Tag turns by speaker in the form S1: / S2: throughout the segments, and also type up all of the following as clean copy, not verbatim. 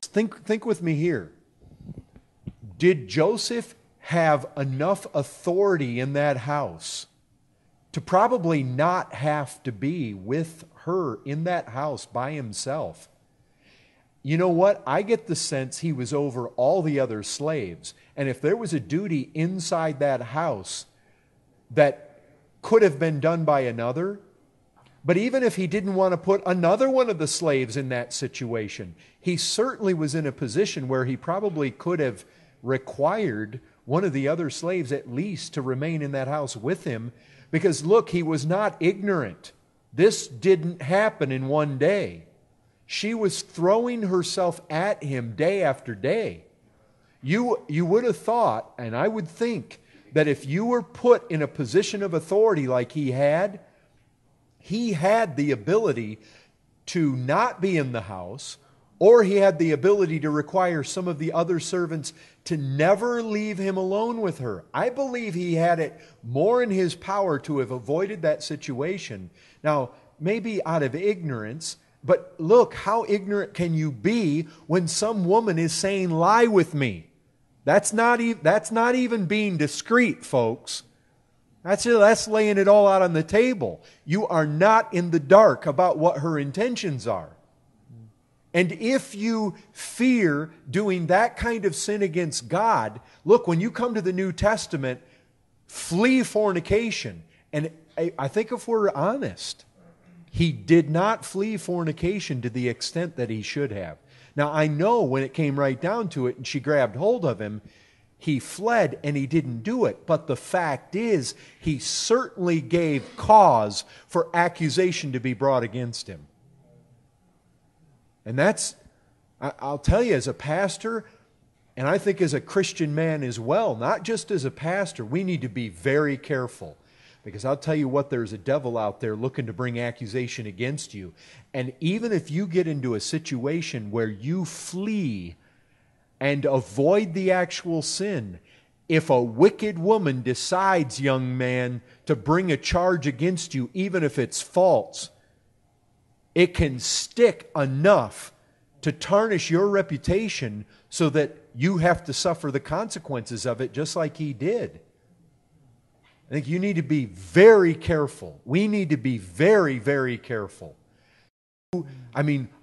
S1: Think with me here. Did Joseph have enough authority in that house to probably not have to be with her in that house by himself? You know what? I get the sense he was over all the other slaves. And if there was a duty inside that house that could have been done by another, but even if he didn't want to put another one of the slaves in that situation, he certainly was in a position where he probably could have required one of the other slaves at least to remain in that house with him. Because look, he was not ignorant. This didn't happen in one day. She was throwing herself at him day after day. You would have thought, and I would think, that if you were put in a position of authority like he had the ability to not be in the house, or he had the ability to require some of the other servants to never leave him alone with her. I believe he had it more in his power to have avoided that situation. Now, maybe out of ignorance, but look, how ignorant can you be when some woman is saying, "Lie with me"? That's not even being discreet, folks. That's laying it all out on the table. You are not in the dark about what her intentions are. And if you fear doing that kind of sin against God, look, when you come to the New Testament, flee fornication. And I think if we're honest, he did not flee fornication to the extent that he should have. Now, I know when it came right down to it and she grabbed hold of him, he fled and he didn't do it. But the fact is, he certainly gave cause for accusation to be brought against him. And I'll tell you, as a pastor, and I think as a Christian man as well, not just as a pastor, we need to be very careful. Because I'll tell you what, there's a devil out there looking to bring accusation against you. And even if you get into a situation where you flee and avoid the actual sin, if a wicked woman decides, young man, to bring a charge against you, even if it's false, it can stick enough to tarnish your reputation so that you have to suffer the consequences of it just like he did. I think you need to be very careful. We need to be very, very careful.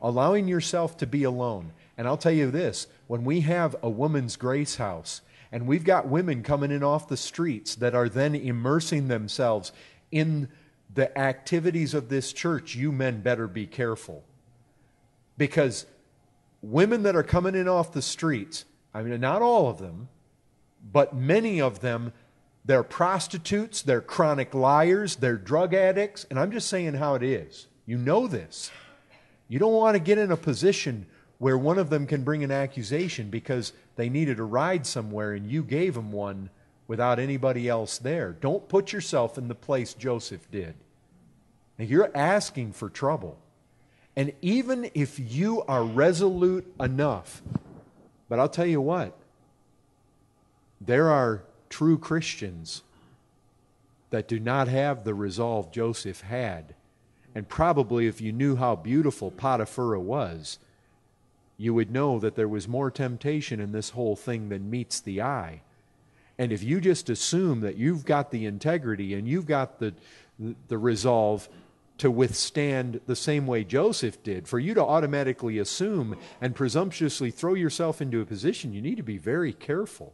S1: Allowing yourself to be alone. And I'll tell you this, when we have a women's grace house, and we've got women coming in off the streets that are then immersing themselves in the activities of this church, you men better be careful. Because women that are coming in off the streets, not all of them, but many of them, they're prostitutes, they're chronic liars, they're drug addicts, and I'm just saying how it is. You know this. You don't want to get in a position where one of them can bring an accusation because they needed a ride somewhere and you gave them one without anybody else there. Don't put yourself in the place Joseph did. Now, you're asking for trouble. And even if you are resolute enough, but I'll tell you what, there are true Christians that do not have the resolve Joseph had. And probably if you knew how beautiful Potipharah was, you would know that there was more temptation in this whole thing than meets the eye. And if you just assume that you've got the integrity and you've got the resolve to withstand the same way Joseph did, for you to automatically assume and presumptuously throw yourself into a position, you need to be very careful.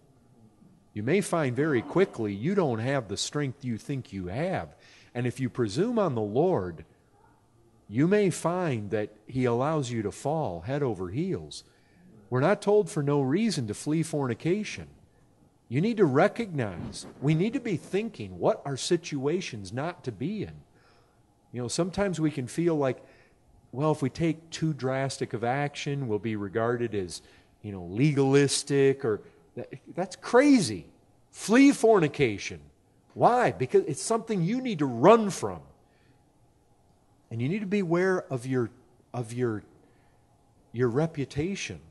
S1: You may find very quickly you don't have the strength you think you have. And if you presume on the Lord, you may find that He allows you to fall head over heels. We're not told for no reason to flee fornication. You need to recognize, we need to be thinking, what are situations not to be in? Sometimes we can feel like, well, if we take too drastic of action, we'll be regarded as, legalistic or... That's crazy. Flee fornication. Why? Because it's something you need to run from. And you need to be aware of your reputation.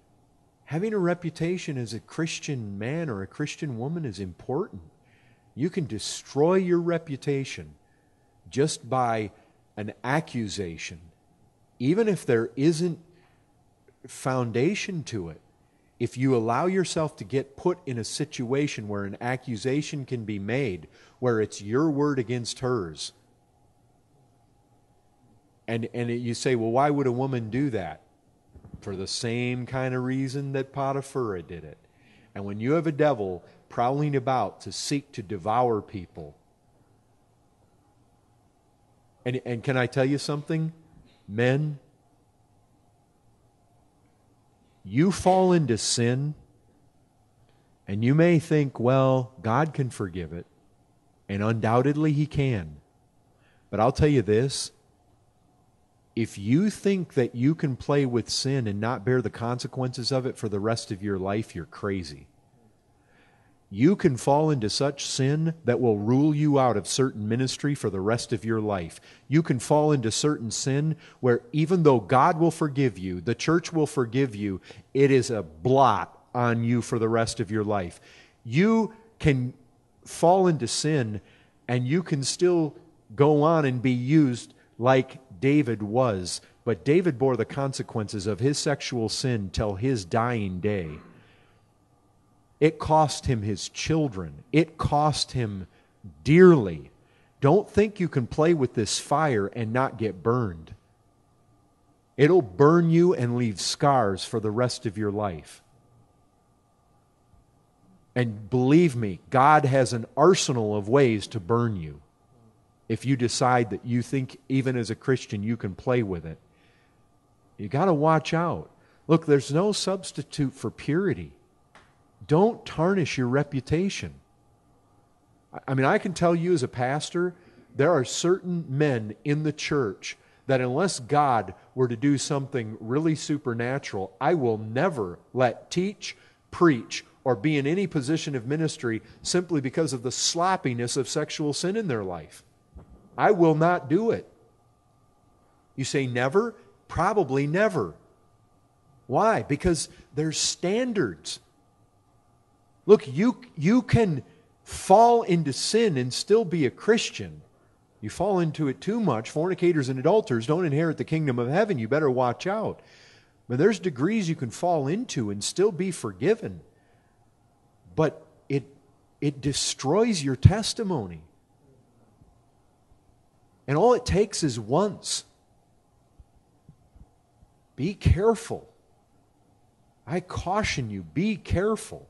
S1: Having a reputation as a Christian man or a Christian woman is important. You can destroy your reputation just by an accusation, even if there isn't foundation to it. If you allow yourself to get put in a situation where an accusation can be made, where it's your word against hers, and you say, well, why would a woman do that? For the same kind of reason that Potiphar did it. And when you have a devil prowling about to seek to devour people, and can I tell you something? Men, you fall into sin, and you may think, well, God can forgive it, and undoubtedly He can. But I'll tell you this, if you think that you can play with sin and not bear the consequences of it for the rest of your life, you're crazy. You can fall into such sin that will rule you out of certain ministry for the rest of your life. You can fall into certain sin where even though God will forgive you, the church will forgive you, it is a blot on you for the rest of your life. You can fall into sin and you can still go on and be used like David was. But David bore the consequences of his sexual sin till his dying day. It cost him his children. It cost him dearly. Don't think you can play with this fire and not get burned. It'll burn you and leave scars for the rest of your life. And believe me, God has an arsenal of ways to burn you. If you decide that you think, even as a Christian, you can play with it. You got to watch out. Look, there's no substitute for purity. Don't tarnish your reputation. I mean, I can tell you as a pastor, there are certain men in the church that unless God were to do something really supernatural, I will never let teach, preach, or be in any position of ministry simply because of the sloppiness of sexual sin in their life. I will not do it. You say never? Probably never. Why? Because there's standards. Look, you can fall into sin and still be a Christian. You fall into it too much, fornicators and adulterers don't inherit the kingdom of heaven. You better watch out. But there's degrees you can fall into and still be forgiven. But it destroys your testimony. And all it takes is once. Be careful. I caution you, be careful.